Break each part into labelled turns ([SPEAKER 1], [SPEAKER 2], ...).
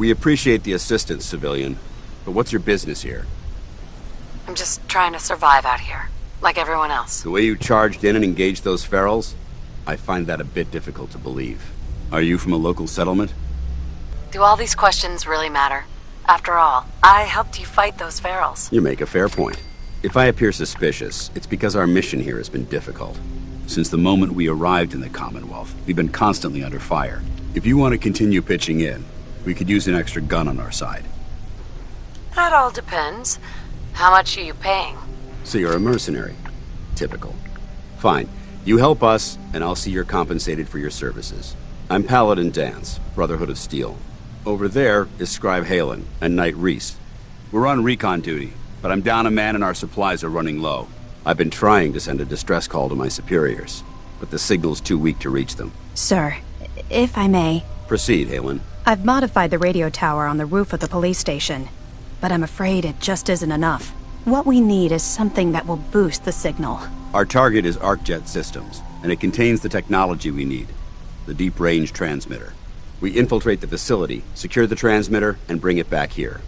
[SPEAKER 1] We appreciate the assistance, civilian. But what's your business here?
[SPEAKER 2] I'm just trying to survive out here, like everyone else.
[SPEAKER 1] The way you charged in and engaged those ferals, I find that a bit difficult to believe. Are you from a local settlement?
[SPEAKER 2] Do all these questions really matter? After all, I helped you fight those ferals.
[SPEAKER 1] You make a fair point. If I appear suspicious, it's because our mission here has been difficult. Since the moment we arrived in the Commonwealth, we've been constantly under fire. If you want to continue pitching in, we could use an extra gun on our side.
[SPEAKER 2] That all depends. How much are you paying?
[SPEAKER 1] So you're a mercenary. Typical. Fine. You help us, and I'll see you're compensated for your services. I'm Paladin Danse, Brotherhood of Steel. Over there is Scribe Halen and Knight Reese. We're on recon duty, but I'm down a man and our supplies are running low. I've been trying to send a distress call to my superiors, but the signal's too weak to reach them.
[SPEAKER 3] Sir, if I may...
[SPEAKER 1] Proceed, Halen.
[SPEAKER 3] I've modified the radio tower on the roof of the police station, but I'm afraid it just isn't enough. What we need is something that will boost the signal.
[SPEAKER 1] Our target is ArcJet Systems, and it contains the technology we need. The deep-range transmitter. We infiltrate the facility, secure the transmitter, and bring it back here.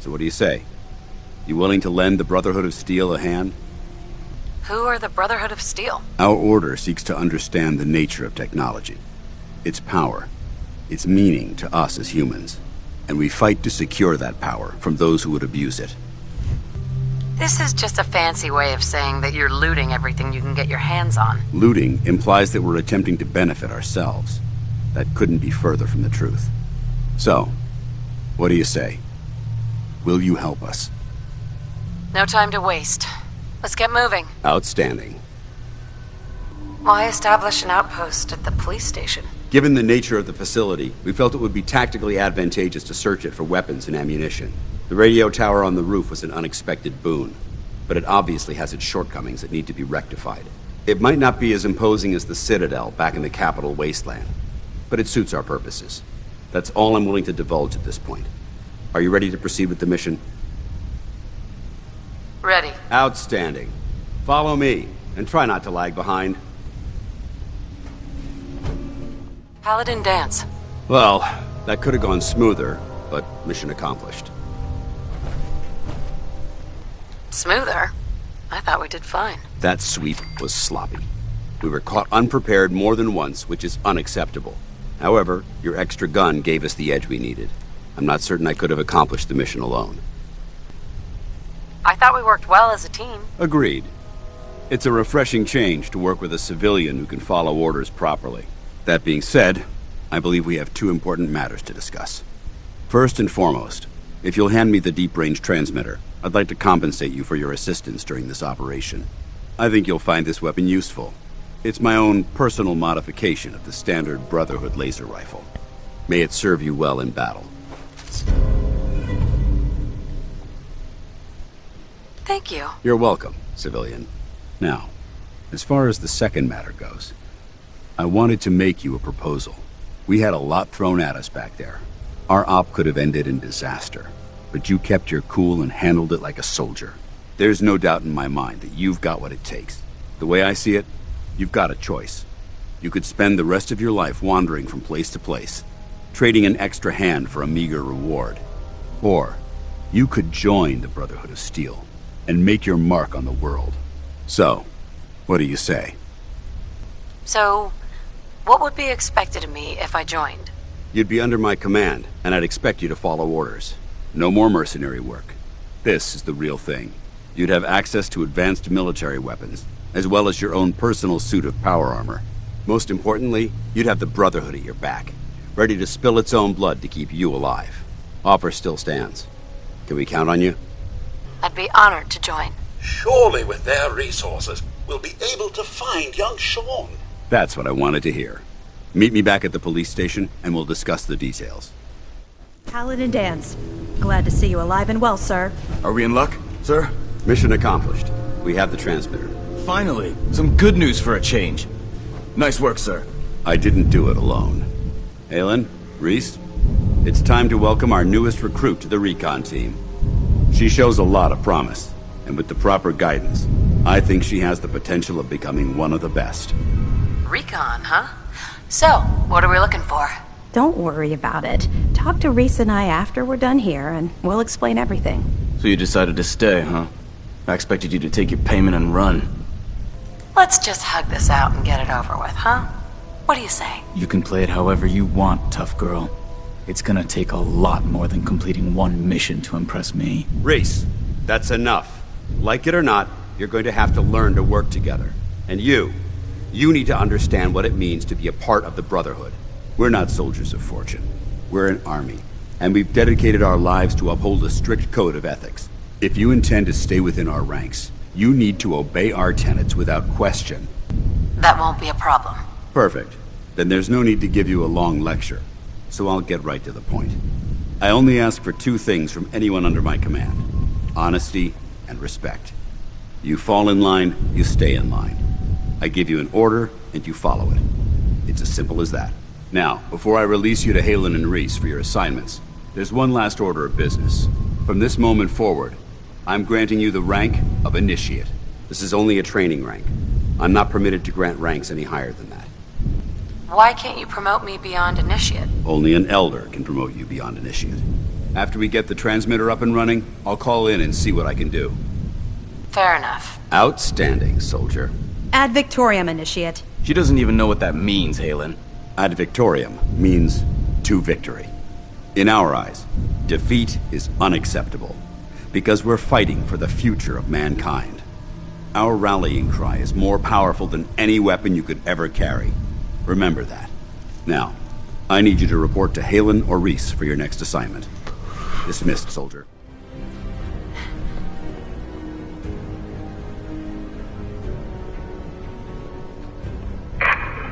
[SPEAKER 1] So what do you say? You willing to lend the Brotherhood of Steel a hand?
[SPEAKER 2] Who are the Brotherhood of Steel?
[SPEAKER 1] Our order seeks to understand the nature of technology. Its power. Its meaning to us as humans. And we fight to secure that power from those who would abuse it.
[SPEAKER 2] This is just a fancy way of saying that you're looting everything you can get your hands on.
[SPEAKER 1] Looting implies that we're attempting to benefit ourselves. That couldn't be further from the truth. So, what do you say? Will you help us?
[SPEAKER 2] No time to waste. Let's get moving.
[SPEAKER 1] Outstanding.
[SPEAKER 2] Why establish an outpost at the police station?
[SPEAKER 1] Given the nature of the facility, we felt it would be tactically advantageous to search it for weapons and ammunition. The radio tower on the roof was an unexpected boon, but it obviously has its shortcomings that need to be rectified. It might not be as imposing as the Citadel back in the capital wasteland, but it suits our purposes. That's all I'm willing to divulge at this point. Are you ready to proceed with the mission?
[SPEAKER 2] Ready.
[SPEAKER 1] Outstanding. Follow me, and try not to lag behind.
[SPEAKER 2] Paladin Danse.
[SPEAKER 1] Well, that could have gone smoother, but mission accomplished.
[SPEAKER 2] Smoother? I thought we did fine.
[SPEAKER 1] That sweep was sloppy. We were caught unprepared more than once, which is unacceptable. However, your extra gun gave us the edge we needed. I'm not certain I could have accomplished the mission alone.
[SPEAKER 2] I thought we worked well as a team.
[SPEAKER 1] Agreed. It's a refreshing change to work with a civilian who can follow orders properly. That being said, I believe we have two important matters to discuss. First and foremost, if you'll hand me the deep-range transmitter, I'd like to compensate you for your assistance during this operation. I think you'll find this weapon useful. It's my own personal modification of the standard Brotherhood laser rifle. May it serve you well in battle.
[SPEAKER 2] Thank you.
[SPEAKER 1] You're welcome, civilian. Now, as far as the second matter goes, I wanted to make you a proposal. We had a lot thrown at us back there. Our op could have ended in disaster, but you kept your cool and handled it like a soldier. There's no doubt in my mind that you've got what it takes. The way I see it, you've got a choice. You could spend the rest of your life wandering from place to place, trading an extra hand for a meager reward. Or, you could join the Brotherhood of Steel and make your mark on the world. So, what do you say?
[SPEAKER 2] So, what would be expected of me if I joined?
[SPEAKER 1] You'd be under my command, and I'd expect you to follow orders. No more mercenary work. This is the real thing. You'd have access to advanced military weapons, as well as your own personal suit of power armor. Most importantly, you'd have the Brotherhood at your back, ready to spill its own blood to keep you alive. Offer still stands. Can we count on you?
[SPEAKER 2] I'd be honored to join.
[SPEAKER 4] Surely with their resources, we'll be able to find young Sean.
[SPEAKER 1] That's what I wanted to hear. Meet me back at the police station, and we'll discuss the details.
[SPEAKER 3] Paladin Danse. Glad to see you alive and well, sir.
[SPEAKER 5] Are we in luck, sir?
[SPEAKER 1] Mission accomplished. We have the transmitter.
[SPEAKER 5] Finally, some good news for a change. Nice work, sir.
[SPEAKER 1] I didn't do it alone. Halen, Reese, it's time to welcome our newest recruit to the recon team. She shows a lot of promise, and with the proper guidance, I think she has the potential of becoming one of the best.
[SPEAKER 2] Recon, huh? So, what are we looking for?
[SPEAKER 3] Don't worry about it. Talk talk to Reese and I after we're done here, and we'll explain everything.
[SPEAKER 5] So you decided to stay, huh? I expected you to take your payment and run.
[SPEAKER 2] Let's just hug this out and get it over with, huh? What do you say?
[SPEAKER 6] You can play it however you want, tough girl. It's gonna take a lot more than completing one mission to impress me.
[SPEAKER 1] Reese, that's enough. Like it or not, you're going to have to learn to work together. And you need to understand what it means to be a part of the Brotherhood. We're not soldiers of fortune. We're an army, and we've dedicated our lives to uphold a strict code of ethics. If you intend to stay within our ranks, you need to obey our tenets without question.
[SPEAKER 2] That won't be a problem.
[SPEAKER 1] Perfect. Then there's no need to give you a long lecture, so I'll get right to the point. I only ask for two things from anyone under my command: honesty and respect. You fall in line, you stay in line. I give you an order, and you follow it. It's as simple as that. Now, before I release you to Halen and Reese for your assignments, there's one last order of business. From this moment forward, I'm granting you the rank of Initiate. This is only a training rank. I'm not permitted to grant ranks any higher than that.
[SPEAKER 2] Why can't you promote me beyond Initiate?
[SPEAKER 1] Only an Elder can promote you beyond Initiate. After we get the transmitter up and running, I'll call in and see what I can do.
[SPEAKER 2] Fair enough.
[SPEAKER 1] Outstanding, soldier.
[SPEAKER 3] Ad Victoriam, Initiate.
[SPEAKER 5] She doesn't even know what that means, Halen.
[SPEAKER 1] Ad Victoriam means to victory. In our eyes, defeat is unacceptable, because we're fighting for the future of mankind. Our rallying cry is more powerful than any weapon you could ever carry. Remember that. Now, I need you to report to Halen or Reese for your next assignment. Dismissed, soldier.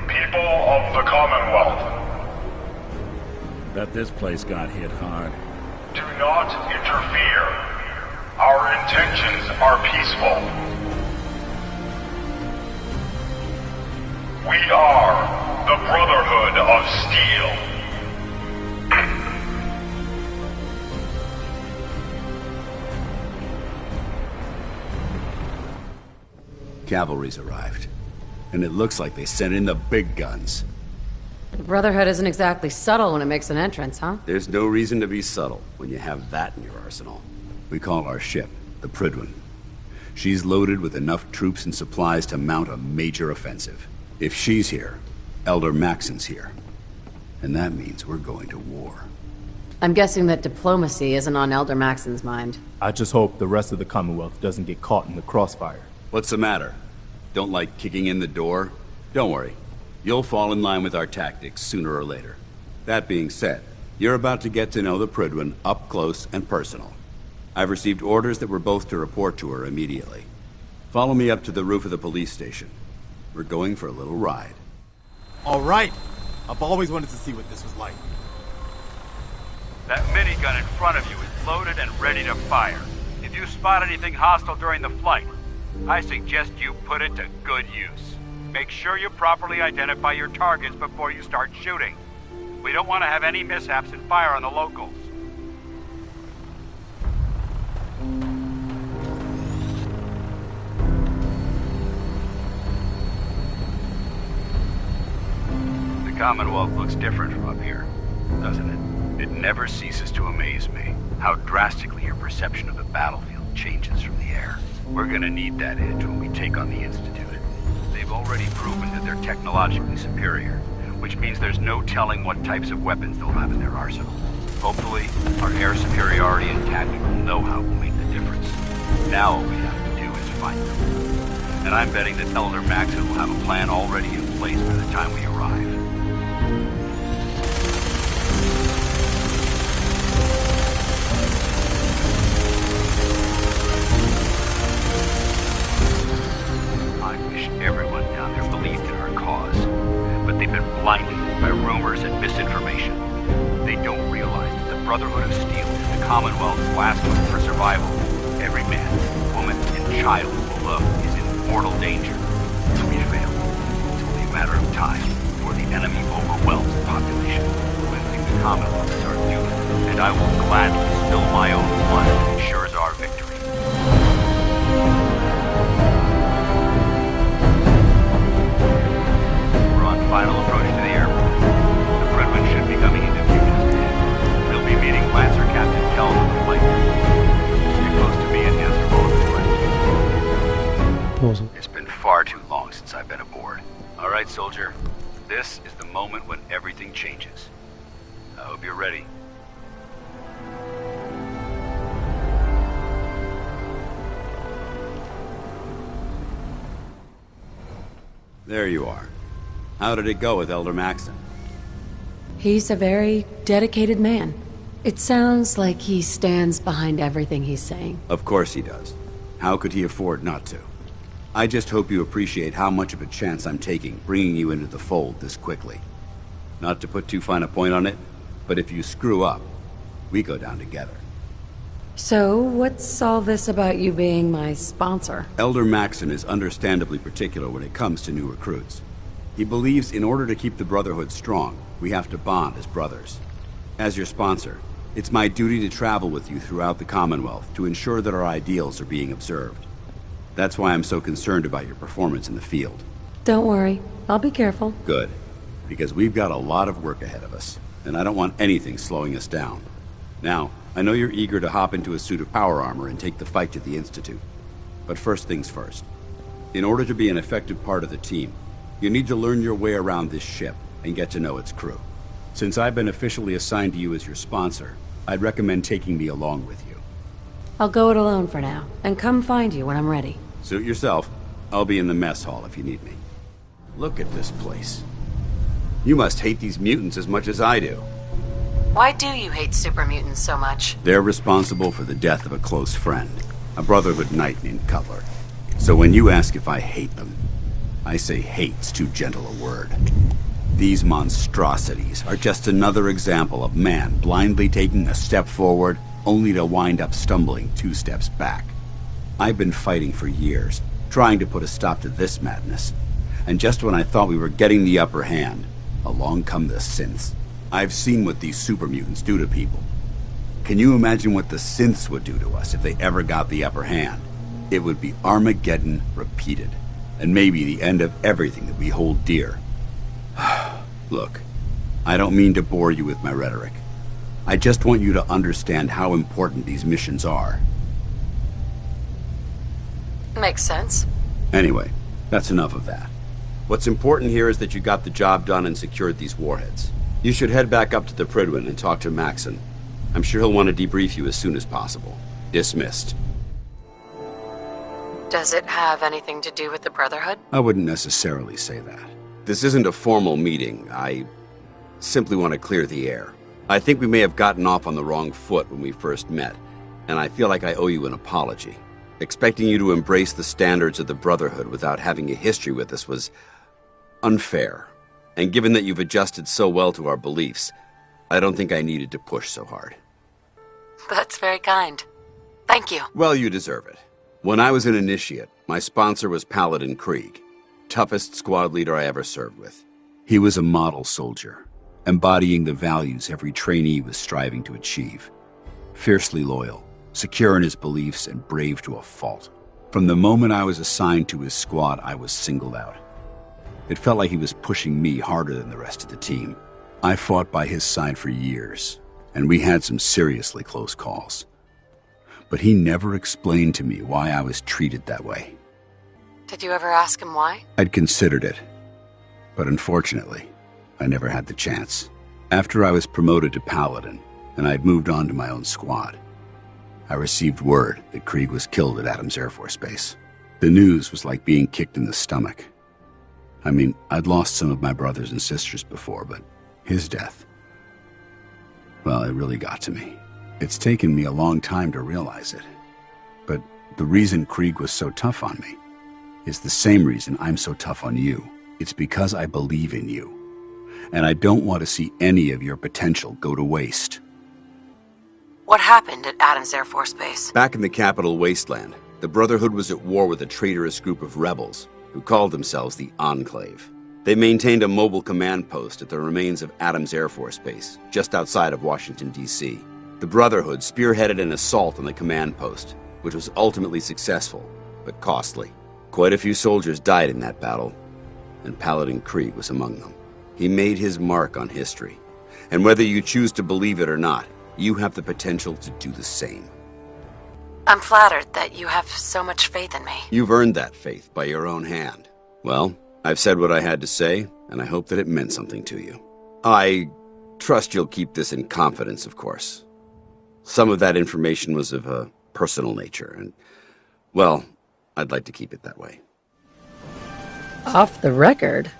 [SPEAKER 7] People of the Commonwealth,
[SPEAKER 8] Bet this place got hit hard.
[SPEAKER 7] do not interfere. Our intentions are peaceful. We are the Brotherhood of Steel.
[SPEAKER 1] Cavalry's arrived, and it looks like they sent in the big guns.
[SPEAKER 2] The Brotherhood isn't exactly subtle when it makes an entrance, huh?
[SPEAKER 1] There's no reason to be subtle when you have that in your arsenal. We call our ship the Prydwen. She's loaded with enough troops and supplies to mount a major offensive. If she's here, Elder Maxon's here. And that means we're going to war.
[SPEAKER 2] I'm guessing that diplomacy isn't on Elder Maxon's mind.
[SPEAKER 9] I just hope the rest of the Commonwealth doesn't get caught in the crossfire.
[SPEAKER 1] What's the matter? Don't like kicking in the door? Don't worry. You'll fall in line with our tactics sooner or later. That being said, you're about to get to know the Prydwen up close and personal. I've received orders that we're both to report to her immediately. Follow me up to the roof of the police station. We're going for a little ride.
[SPEAKER 10] All right. I've always wanted to see what this was like.
[SPEAKER 11] That minigun in front of you is loaded and ready to fire. If you spot anything hostile during the flight, I suggest you put it to good use. Make sure you properly identify your targets before you start shooting. We don't want to have any mishaps and fire on the locals. The Commonwealth looks different from up here, doesn't it? It never ceases to amaze me how drastically your perception of the battlefield changes from the air. We're gonna need that edge when we take on the Institute. They've already proven that they're technologically superior, which means there's no telling what types of weapons they'll have in their arsenal. Hopefully, our air superiority and tactical know-how will make the difference. Now all we have to do is find them. And I'm betting that Elder Maxon will have a plan already in place by the time we arrive. I wish everyone down there believed in our cause, but they've been blinded by rumors and misinformation. They don't realize that the Brotherhood of Steel is the Commonwealth's last hope for survival. Every man, woman, and child below is in mortal danger. If we fail, it's only a matter of time before the enemy overwhelms the population, cleansing the Commonwealth is our duty, and I will gladly spill my own blood if it ensures our victory. We're on final approach to the airport. The Prydwen should be coming into view just ahead. changes. I hope you're ready.
[SPEAKER 1] There you are. How did it go with Elder Maxon?
[SPEAKER 2] He's a very dedicated man. It sounds like he stands behind everything he's saying.
[SPEAKER 1] Of course he does. How could he afford not to? I just hope you appreciate how much of a chance I'm taking bringing you into the fold this quickly. Not to put too fine a point on it, but if you screw up, we go down together.
[SPEAKER 2] So, what's all this about you being my sponsor?
[SPEAKER 1] Elder Maxon is understandably particular when it comes to new recruits. He believes in order to keep the Brotherhood strong, we have to bond as brothers. As your sponsor, it's my duty to travel with you throughout the Commonwealth to ensure that our ideals are being observed. That's why I'm so concerned about your performance in the field.
[SPEAKER 2] Don't worry, I'll be careful.
[SPEAKER 1] Good, because we've got a lot of work ahead of us, and I don't want anything slowing us down. Now, I know you're eager to hop into a suit of power armor and take the fight to the Institute. But first things first. In order to be an effective part of the team, you need to learn your way around this ship and get to know its crew. Since I've been officially assigned to you as your sponsor, I'd recommend taking me along with you.
[SPEAKER 2] I'll go it alone for now, and come find you when I'm ready.
[SPEAKER 1] Suit yourself. I'll be in the mess hall if you need me. Look at this place. You must hate these mutants as much as I do.
[SPEAKER 2] Why do you hate super mutants so much?
[SPEAKER 1] They're responsible for the death of a close friend, a Brotherhood knight named Cutler. So when you ask if I hate them, I say hate's too gentle a word. These monstrosities are just another example of man blindly taking a step forward, only to wind up stumbling 2 steps back. I've been fighting for years, trying to put a stop to this madness. And just when I thought we were getting the upper hand, along come the synths. I've seen what these super mutants do to people. Can you imagine what the synths would do to us if they ever got the upper hand? It would be Armageddon repeated, and maybe the end of everything that we hold dear. Look, I don't mean to bore you with my rhetoric. I just want you to understand how important these missions are.
[SPEAKER 2] Makes sense.
[SPEAKER 1] Anyway, that's enough of that. What's important here is that you got the job done and secured these warheads. You should head back up to the Pridwin and talk to Maxon. I'm sure he'll want to debrief you as soon as possible. Dismissed.
[SPEAKER 2] Does it have anything to do with the Brotherhood?
[SPEAKER 1] I wouldn't necessarily say that. This isn't a formal meeting. I simply want to clear the air. I think we may have gotten off on the wrong foot when we first met, and I feel like I owe you an apology. Expecting you to embrace the standards of the Brotherhood without having a history with us was unfair. And given that you've adjusted so well to our beliefs, I don't think I needed to push so hard.
[SPEAKER 2] That's very kind. Thank you.
[SPEAKER 1] Well, you deserve it. When I was an initiate, my sponsor was Paladin Krieg, toughest squad leader I ever served with. He was a model soldier, embodying the values every trainee was striving to achieve. Fiercely loyal, secure in his beliefs, and brave to a fault. From the moment I was assigned to his squad, I was singled out. It felt like he was pushing me harder than the rest of the team. I fought by his side for years, and we had some seriously close calls. But he never explained to me why I was treated that way.
[SPEAKER 2] Did you ever ask him why?
[SPEAKER 1] I'd considered it, but unfortunately, I never had the chance. After I was promoted to Paladin, and I'd moved on to my own squad, I received word that Krieg was killed at Adams Air Force Base. The news was like being kicked in the stomach. I mean, I'd lost some of my brothers and sisters before, but his death, well, it really got to me. It's taken me a long time to realize it. But the reason Krieg was so tough on me is the same reason I'm so tough on you. It's because I believe in you. And I don't want to see any of your potential go to waste.
[SPEAKER 2] What happened at Adams Air Force Base?
[SPEAKER 1] Back in the capital wasteland, the Brotherhood was at war with a traitorous group of rebels who called themselves the Enclave. They maintained a mobile command post at the remains of Adams Air Force Base, just outside of Washington, D.C. The Brotherhood spearheaded an assault on the command post, which was ultimately successful, but costly. Quite a few soldiers died in that battle, and Paladin Krieg was among them. He made his mark on history, and whether you choose to believe it or not, you have the potential to do the same.
[SPEAKER 2] I'm flattered that you have so much faith in me.
[SPEAKER 1] You've earned that faith by your own hand. Well, I've said what I had to say, and I hope that it meant something to you.
[SPEAKER 12] I trust you'll keep this in confidence, of course. Some of that information was of a personal nature, and, well, I'd like to keep it that way.
[SPEAKER 2] Off the record?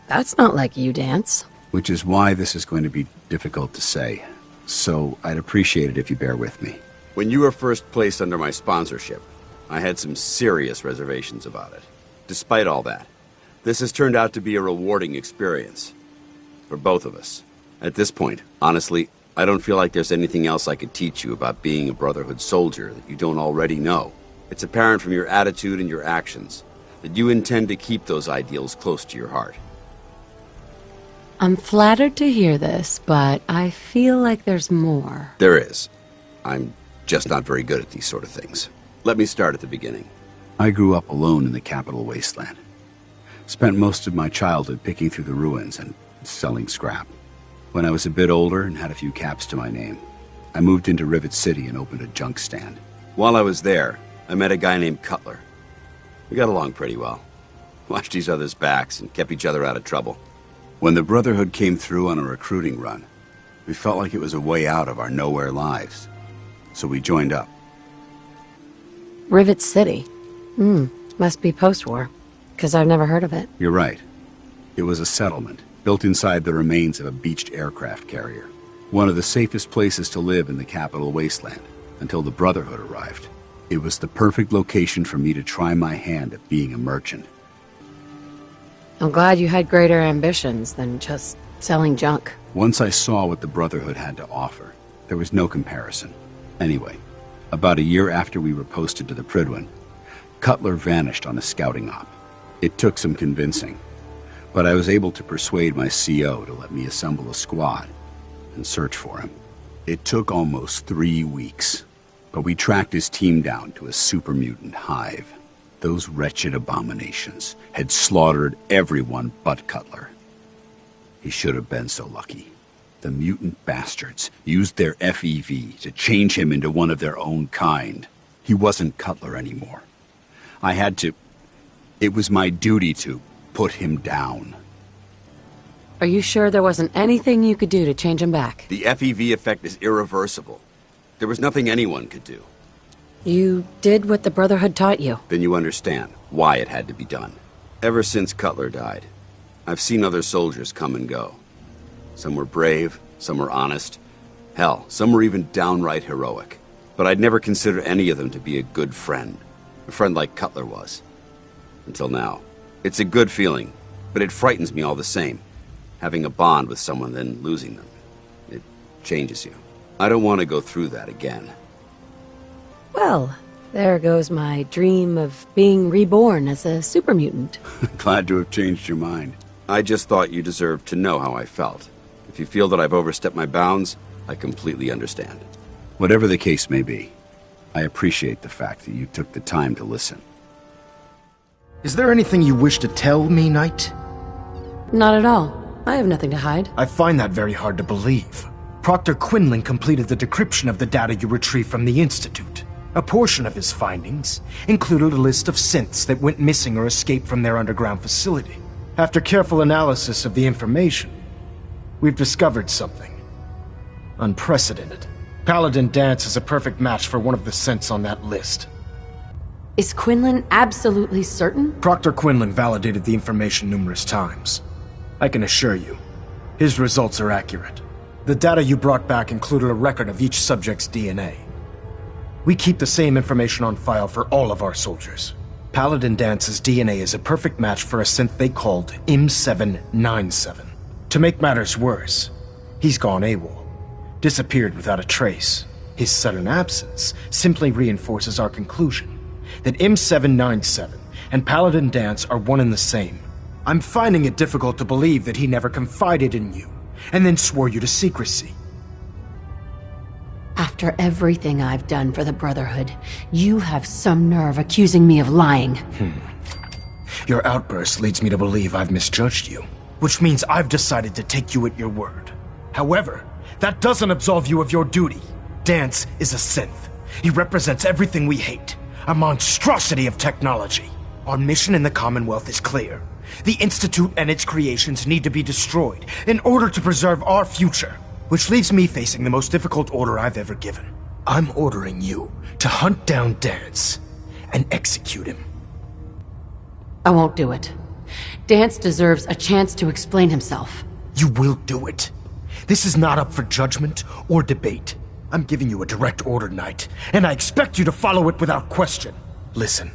[SPEAKER 2] That's not like you, Danse.
[SPEAKER 1] Which is why this is going to be difficult to say. So I'd appreciate it if you bear with me.
[SPEAKER 12] When you were first placed under my sponsorship, I had some serious reservations about it. Despite all that, this has turned out to be a rewarding experience. For both of us. At this point, honestly, I don't feel like there's anything else I could teach you about being a Brotherhood soldier that you don't already know. It's apparent from your attitude and your actions that you intend to keep those ideals close to your heart.
[SPEAKER 2] I'm flattered to hear this, but I feel like there's more.
[SPEAKER 12] There is. I'm just not very good at these sort of things. Let me start at the beginning.
[SPEAKER 1] I grew up alone in the capital wasteland. Spent most of my childhood picking through the ruins and selling scrap. When I was a bit older and had a few caps to my name, I moved into Rivet City and opened a junk stand. While I was there, I met a guy named Cutler. We got along pretty well. Watched each other's backs and kept each other out of trouble. When the Brotherhood came through on a recruiting run, we felt like it was a way out of our nowhere lives. So we joined up.
[SPEAKER 2] Rivet City? Must be post-war, because I've never heard of it.
[SPEAKER 1] You're right. It was a settlement, built inside the remains of a beached aircraft carrier. One of the safest places to live in the capital wasteland, until the Brotherhood arrived. It was the perfect location for me to try my hand at being a merchant.
[SPEAKER 2] I'm glad you had greater ambitions than just selling junk.
[SPEAKER 1] Once I saw what the Brotherhood had to offer, there was no comparison. Anyway, about a year after we were posted to the Prydwen, Cutler vanished on a scouting op. It took some convincing, but I was able to persuade my CO to let me assemble a squad and search for him. It took almost 3 weeks, but we tracked his team down to a super mutant hive. Those wretched abominations had slaughtered everyone but Cutler. He should have been so lucky. The mutant bastards used their FEV to change him into one of their own kind. He wasn't Cutler anymore. I had to... It was my duty to put him down.
[SPEAKER 2] Are you sure there wasn't anything you could do to change him back?
[SPEAKER 12] The FEV effect is irreversible. There was nothing anyone could do.
[SPEAKER 2] You did what the Brotherhood taught you.
[SPEAKER 12] Then you understand why it had to be done. Ever since Cutler died, I've seen other soldiers come and go. Some were brave, some were honest. Hell, some were even downright heroic. But I'd never considered any of them to be a good friend. A friend like Cutler was. Until now. It's a good feeling, but it frightens me all the same. Having a bond with someone, then losing them. It changes you. I don't want to go through that again.
[SPEAKER 2] Well, there goes my dream of being reborn as a super mutant.
[SPEAKER 1] Glad to have changed your mind.
[SPEAKER 12] I just thought you deserved to know how I felt. If you feel that I've overstepped my bounds, I completely understand.
[SPEAKER 1] Whatever the case may be, I appreciate the fact that you took the time to listen.
[SPEAKER 13] Is there anything you wish to tell me, Knight?
[SPEAKER 2] Not at all. I have nothing to hide.
[SPEAKER 13] I find that very hard to believe. Proctor Quinlan completed the decryption of the data you retrieved from the Institute. A portion of his findings included a list of synths that went missing or escaped from their underground facility. After careful analysis of the information, we've discovered something unprecedented. Paladin Danse is a perfect match for one of the synths on that list.
[SPEAKER 2] Is Quinlan absolutely certain?
[SPEAKER 13] Proctor Quinlan validated the information numerous times. I can assure you, his results are accurate. The data you brought back included a record of each subject's DNA. We keep the same information on file for all of our soldiers. Paladin Danse's DNA is a perfect match for a synth they called M797. To make matters worse, he's gone AWOL, disappeared without a trace. His sudden absence simply reinforces our conclusion that M797 and Paladin Danse are one and the same. I'm finding it difficult to believe that he never confided in you, and then swore you to secrecy.
[SPEAKER 2] After everything I've done for the Brotherhood, you have some nerve accusing me of lying.
[SPEAKER 13] Your outburst leads me to believe I've misjudged you, which means I've decided to take you at your word. However, that doesn't absolve you of your duty. Danse is a synth. He represents everything we hate, a monstrosity of technology. Our mission in the Commonwealth is clear. The Institute and its creations need to be destroyed in order to preserve our future. Which leaves me facing the most difficult order I've ever given. I'm ordering you to hunt down Danse and execute him.
[SPEAKER 2] I won't do it. Danse deserves a chance to explain himself.
[SPEAKER 13] You will do it. This is not up for judgment or debate. I'm giving you a direct order, Knight, and I expect you to follow it without question. Listen,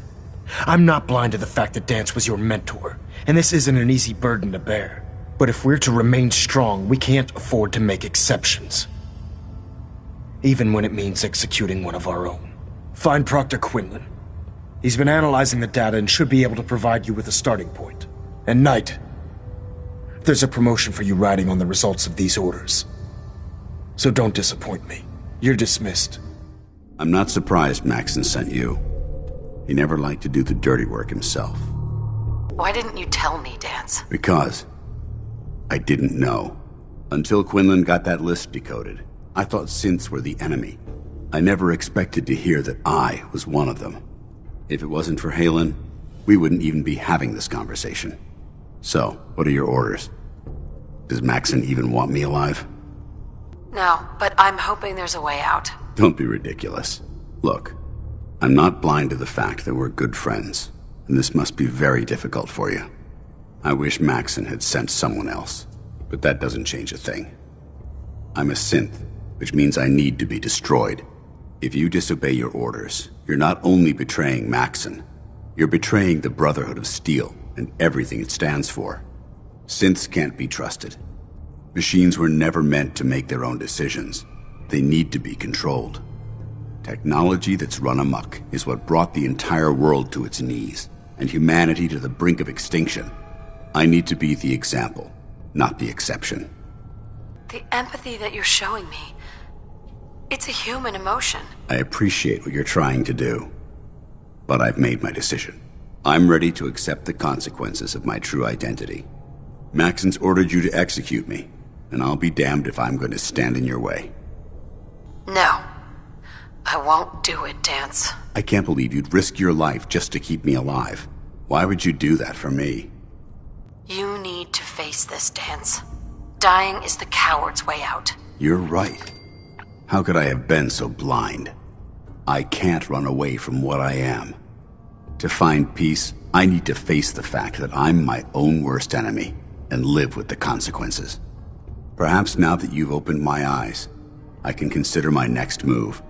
[SPEAKER 13] I'm not blind to the fact that Danse was your mentor, and this isn't an easy burden to bear. But if we're to remain strong, we can't afford to make exceptions. Even when it means executing one of our own. Find Proctor Quinlan. He's been analyzing the data and should be able to provide you with a starting point. And Knight, there's a promotion for you riding on the results of these orders. So don't disappoint me. You're dismissed.
[SPEAKER 1] I'm not surprised Maxon sent you. He never liked to do the dirty work himself.
[SPEAKER 2] Why didn't you tell me, Danse?
[SPEAKER 1] Because I didn't know. Until Quinlan got that list decoded, I thought synths were the enemy. I never expected to hear that I was one of them. If it wasn't for Halen, we wouldn't even be having this conversation. So, what are your orders? Does Maxon even want me alive?
[SPEAKER 2] No, but I'm hoping there's a way out.
[SPEAKER 1] Don't be ridiculous. Look, I'm not blind to the fact that we're good friends, and this must be very difficult for you. I wish Maxon had sent someone else, but that doesn't change a thing. I'm a synth, which means I need to be destroyed. If you disobey your orders, you're not only betraying Maxon, you're betraying the Brotherhood of Steel and everything it stands for. Synths can't be trusted. Machines were never meant to make their own decisions. They need to be controlled. Technology that's run amok is what brought the entire world to its knees, and humanity to the brink of extinction. I need to be the example, not the exception.
[SPEAKER 2] The empathy that you're showing me, it's a human emotion.
[SPEAKER 1] I appreciate what you're trying to do, but I've made my decision. I'm ready to accept the consequences of my true identity. Maxon's ordered you to execute me, and I'll be damned if I'm going to stand in your way.
[SPEAKER 2] No, I won't do it, Danse.
[SPEAKER 1] I can't believe you'd risk your life just to keep me alive. Why would you do that for me?
[SPEAKER 2] You need to face this, Danse. Dying is the coward's way out.
[SPEAKER 1] You're right. How could I have been so blind? I can't run away from what I am. To find peace, I need to face the fact that I'm my own worst enemy and live with the consequences. Perhaps now that you've opened my eyes, I can consider my next move.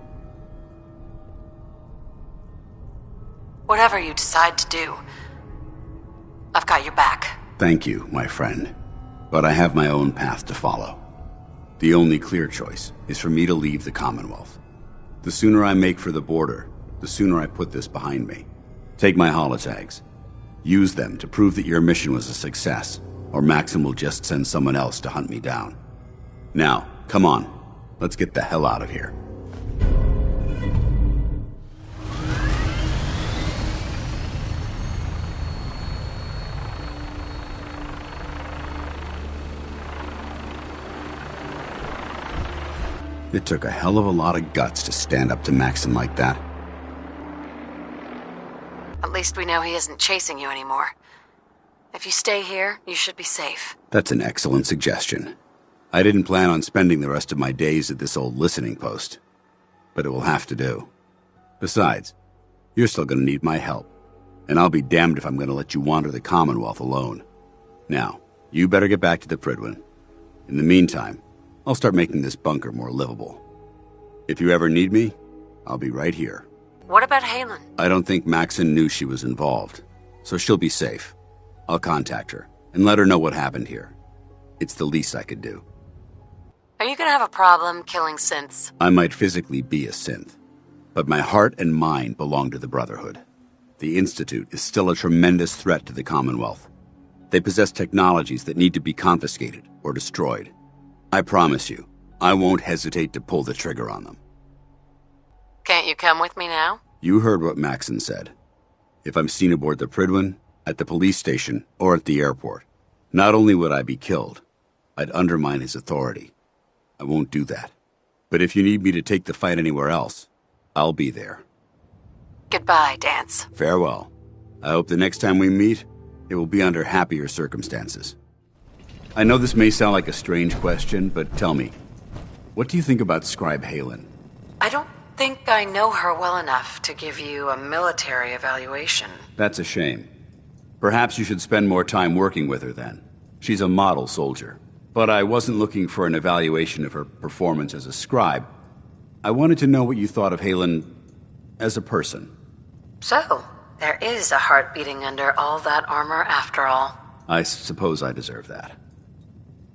[SPEAKER 2] Whatever you decide to do, I've got your back.
[SPEAKER 1] Thank you, my friend. But I have my own path to follow. The only clear choice is for me to leave the Commonwealth. The sooner I make for the border, the sooner I put this behind me. Take my holotags. Use them to prove that your mission was a success, or Maxim will just send someone else to hunt me down. Now, come on. Let's get the hell out of here. It took a hell of a lot of guts to stand up to Maxim like that.
[SPEAKER 2] At least we know he isn't chasing you anymore. If you stay here, you should be safe.
[SPEAKER 1] That's an excellent suggestion. I didn't plan on spending the rest of my days at this old listening post, but it will have to do. Besides, you're still going to need my help, and I'll be damned if I'm going to let you wander the Commonwealth alone. Now, you better get back to the Prydwen. In the meantime, I'll start making this bunker more livable. If you ever need me, I'll be right here.
[SPEAKER 2] What about Halen?
[SPEAKER 1] I don't think Maxon knew she was involved, so she'll be safe. I'll contact her and let her know what happened here. It's the least I could do.
[SPEAKER 2] Are you gonna have a problem killing synths?
[SPEAKER 1] I might physically be a synth, but my heart and mind belong to the Brotherhood. The Institute is still a tremendous threat to the Commonwealth. They possess technologies that need to be confiscated or destroyed. I promise you, I won't hesitate to pull the trigger on them.
[SPEAKER 2] Can't you come with me now?
[SPEAKER 1] You heard what Maxon said. If I'm seen aboard the Prydwen, at the police station, or at the airport, not only would I be killed, I'd undermine his authority. I won't do that. But if you need me to take the fight anywhere else, I'll be there.
[SPEAKER 2] Goodbye, Danse.
[SPEAKER 1] Farewell. I hope the next time we meet, It will be under happier circumstances. I know this may sound like a strange question, but tell me, what do you think about Scribe Halen?
[SPEAKER 2] I don't think I know her well enough to give you a military evaluation.
[SPEAKER 1] That's a shame. Perhaps you should spend more time working with her then. She's a model soldier. But I wasn't looking for an evaluation of her performance as a scribe. I wanted to know what you thought of Halen as a person.
[SPEAKER 2] So, there is a heart beating under all that armor after all.
[SPEAKER 1] I suppose I deserve that.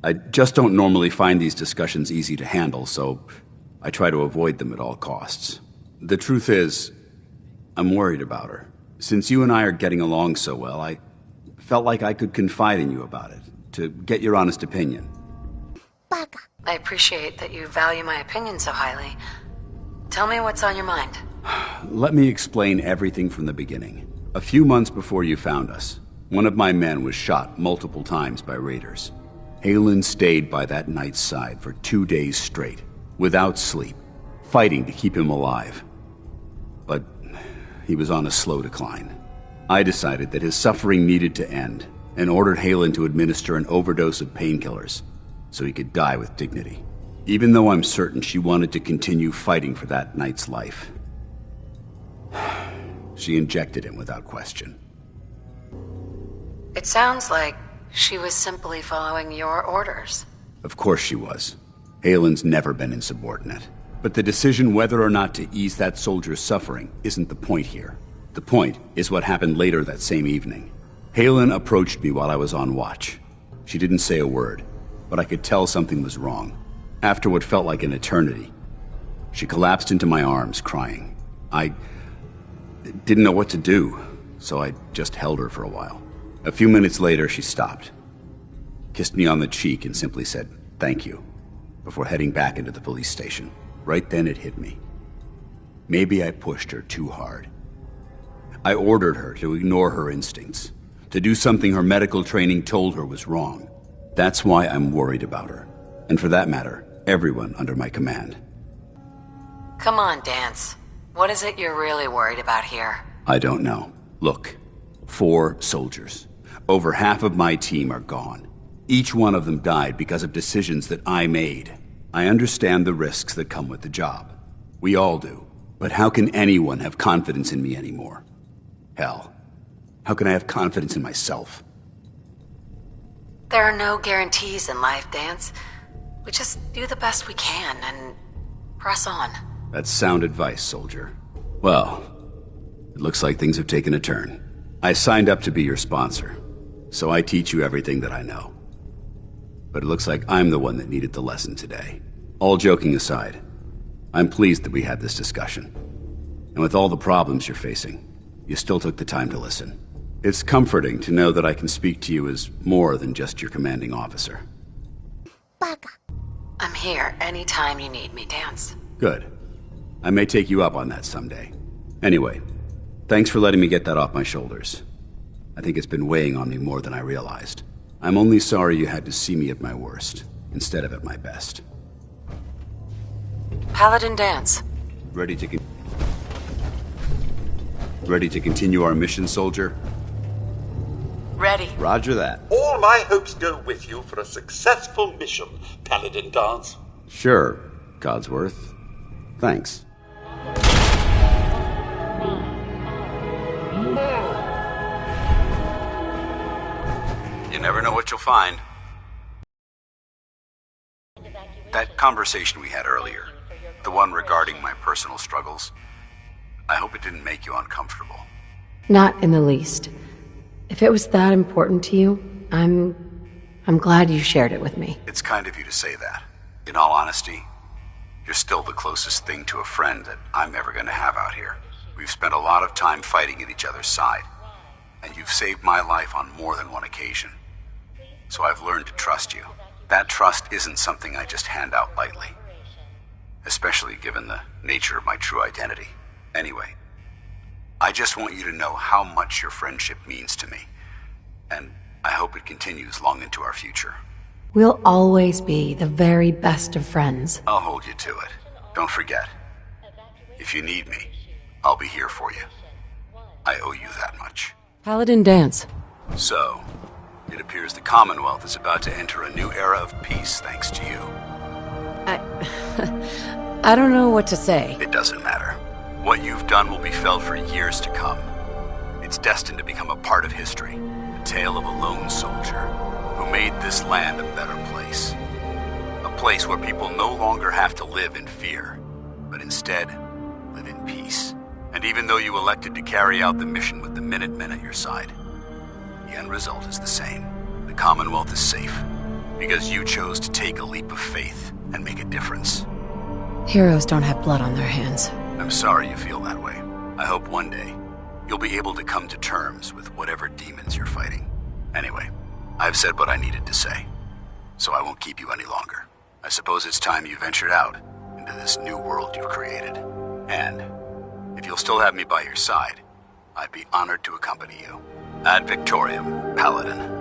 [SPEAKER 1] I just don't normally find these discussions easy to handle, so I try to avoid them at all costs. The truth is, I'm worried about her. Since you and I are getting along so well, I felt like I could confide in you about it, to get your honest opinion.
[SPEAKER 2] I appreciate that you value my opinion so highly. Tell me what's on your mind.
[SPEAKER 1] Let me explain everything from the beginning. A few months before you found us, one of my men was shot multiple times by raiders. Halen stayed by that knight's side for 2 days straight, without sleep, fighting to keep him alive. But he was on a slow decline. I decided that his suffering needed to end, and ordered Halen to administer an overdose of painkillers, so he could die with dignity. Even though I'm certain she wanted to continue fighting for that knight's life. She injected him without question.
[SPEAKER 2] It sounds like she was simply following your orders.
[SPEAKER 1] Of course she was. Halen's never been insubordinate. But the decision whether or not to ease that soldier's suffering isn't the point here. The point is what happened later that same evening. Halen approached me while I was on watch. She didn't say a word, but I could tell something was wrong. After what felt like an eternity, she collapsed into my arms, crying. I didn't know what to do, so I just held her for a while. A few minutes later, she stopped, kissed me on the cheek, and simply said, "Thank you," before heading back into the police station. Right then it hit me. Maybe I pushed her too hard. I ordered her to ignore her instincts, to do something her medical training told her was wrong. That's why I'm worried about her, and for that matter, everyone under my command.
[SPEAKER 2] Come on, Danse. What is it you're really worried about here?
[SPEAKER 1] I don't know. Look, 4 soldiers. Over half of my team are gone. Each one of them died because of decisions that I made. I understand the risks that come with the job. We all do. But how can anyone have confidence in me anymore? Hell, how can I have confidence in myself?
[SPEAKER 2] There are no guarantees in life, Danse. We just do the best we can and press on.
[SPEAKER 1] That's sound advice, soldier. Well, it looks like things have taken a turn. I signed up to be your sponsor, so I teach you everything that I know. But it looks like I'm the one that needed the lesson today. All joking aside, I'm pleased that we had this discussion. And with all the problems you're facing, you still took the time to listen. It's comforting to know that I can speak to you as more than just your commanding officer.
[SPEAKER 2] I'm here anytime you need me, Danse.
[SPEAKER 1] Good. I may take you up on that someday. Anyway, thanks for letting me get that off my shoulders. I think it's been weighing on me more than I realized. I'm only sorry you had to see me at my worst, instead of at my best.
[SPEAKER 2] Paladin Danse.
[SPEAKER 1] Ready to continue our mission, soldier?
[SPEAKER 2] Ready.
[SPEAKER 1] Roger that.
[SPEAKER 4] All my hopes go with you for a successful mission, Paladin Danse.
[SPEAKER 1] Sure, Codsworth. Thanks. You never know what you'll find. That conversation we had earlier, the one regarding my personal struggles, I hope it didn't make you uncomfortable.
[SPEAKER 2] Not in the least. If it was that important to you, I'm glad you shared it with me.
[SPEAKER 1] It's kind of you to say that. In all honesty, you're still the closest thing to a friend that I'm ever going to have out here. We've spent a lot of time fighting at each other's side, and you've saved my life on more than one occasion. So I've learned to trust you. That trust isn't something I just hand out lightly, especially given the nature of my true identity. Anyway, I just want you to know how much your friendship means to me, and I hope it continues long into our future.
[SPEAKER 2] We'll always be the very best of friends.
[SPEAKER 1] I'll hold you to it. Don't forget, if you need me, I'll be here for you. I owe you that much.
[SPEAKER 2] Paladin Danse.
[SPEAKER 1] So, it appears the Commonwealth is about to enter a new era of peace thanks to you.
[SPEAKER 14] I don't know what to say.
[SPEAKER 1] It doesn't matter. What you've done will be felt for years to come. It's destined to become a part of history. The tale of a lone soldier who made this land a better place. A place where people no longer have to live in fear, but instead live in peace. And even though you elected to carry out the mission with the Minutemen at your side, the end result is the same. The Commonwealth is safe, because you chose to take a leap of faith and make a difference.
[SPEAKER 14] Heroes don't have blood on their hands.
[SPEAKER 1] I'm sorry you feel that way. I hope one day you'll be able to come to terms with whatever demons you're fighting. Anyway, I've said what I needed to say, so I won't keep you any longer. I suppose it's time you ventured out into this new world you've created. And if you'll still have me by your side, I'd be honored to accompany you. Ad Victoriam, Paladin.